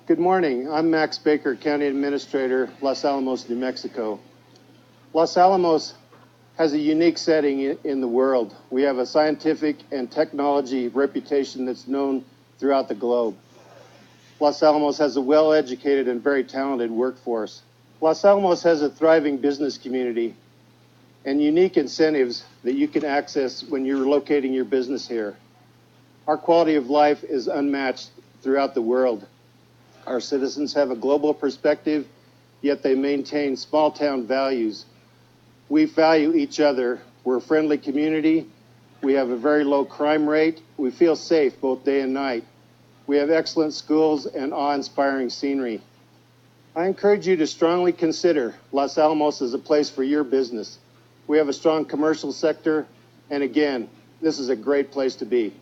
Good morning. I'm Max Baker, County Administrator, Los Alamos, New Mexico. Los Alamos has a unique setting in the world. We have a scientific and technology reputation that's known throughout the globe. Los Alamos has a well-educated and very talented workforce. Los Alamos has a thriving business community and unique incentives that you can access when you're locating your business here. Our quality of life is unmatched throughout the world. Our citizens have a global perspective, yet they maintain small town values. We value each other. We're a friendly community. We have a very low crime rate. We feel safe both day and night. We have excellent schools and awe-inspiring scenery. I encourage you to strongly consider Los Alamos as a place for your business. We have a strong commercial sector, and again, this is a great place to be.